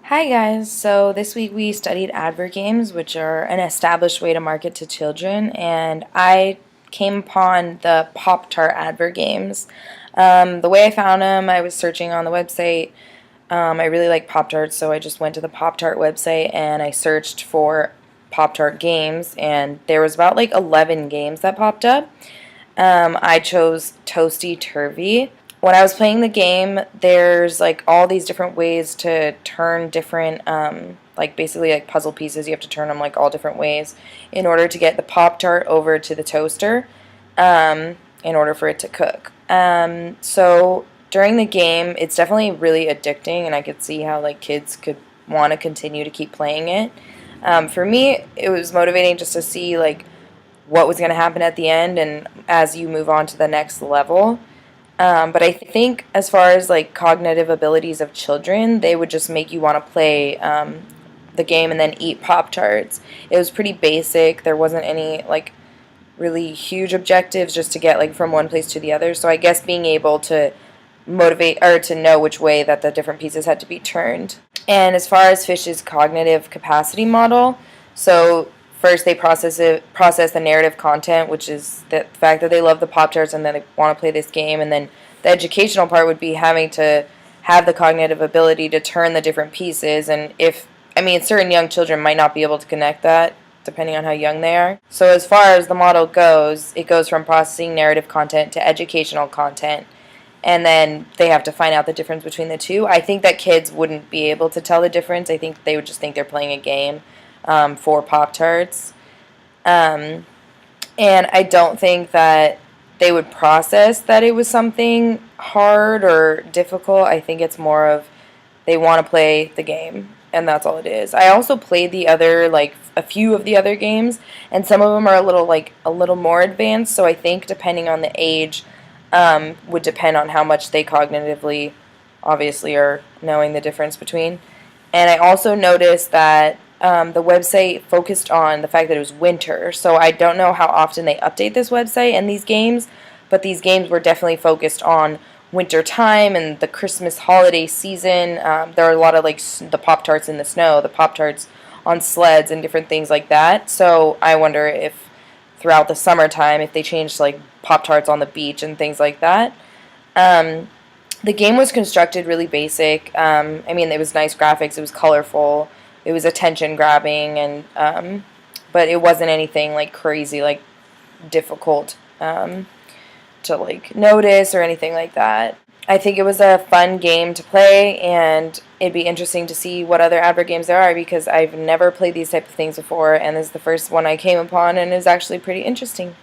Hi guys, so this week we studied advergames, which are an established way to market to children, and I came upon the Pop-Tart advergames. The way I found them, I was searching on the website. I really like Pop-Tarts, so I just went to the Pop-Tart website and I searched for Pop-Tart games, and there was about like 11 games that popped up. I chose Toasty Turvy. When I was playing the game, there's like all these different ways to turn different, like basically like puzzle pieces. You have to turn them like all different ways in order to get the Pop Tart over to the toaster, in order for it to cook. So during the game, it's definitely really addicting, and I could see how like kids could want to continue to keep playing it. For me, it was motivating just to see like what was going to happen at the end and as you move on to the next level. But I think as far as like cognitive abilities of children, they would just make you want to play the game and then eat Pop-Tarts. It was pretty basic. There wasn't any like really huge objectives just to get like from one place to the other. So I guess being able to motivate or to know which way that the different pieces had to be turned. And as far as Fish's cognitive capacity model, so first they process the narrative content, which is the fact that they love the Pop-Tarts and then they want to play this game, and then the educational part would be having to have the cognitive ability to turn the different pieces, and certain young children might not be able to connect that depending on how young they are. So as far as the model goes, it goes from processing narrative content to educational content, and then they have to find out the difference between the two. I think that kids wouldn't be able to tell the difference. I think they would just think they're playing a game for Pop-Tarts. And I don't think that they would process that it was something hard or difficult. I think it's more of they want to play the game, and that's all it is. I also played the other, like, a few of the other games, and some of them are a little more advanced, so I think depending on the age, would depend on how much they cognitively, obviously, are knowing the difference between. And I also noticed that the website focused on the fact that it was winter, so I don't know how often they update this website and these games, but these games were definitely focused on winter time and the Christmas holiday season. There are a lot of like the Pop-Tarts in the snow, the Pop-Tarts on sleds and different things like that. So I wonder if throughout the summertime, if they changed like Pop-Tarts on the beach and things like that. The game was constructed really basic. It was nice graphics. It was colorful. It was attention grabbing, and but it wasn't anything like crazy, like difficult to like notice or anything like that. I think it was a fun game to play, and it'd be interesting to see what other advert games there are because I've never played these type of things before, and this is the first one I came upon, and it was actually pretty interesting.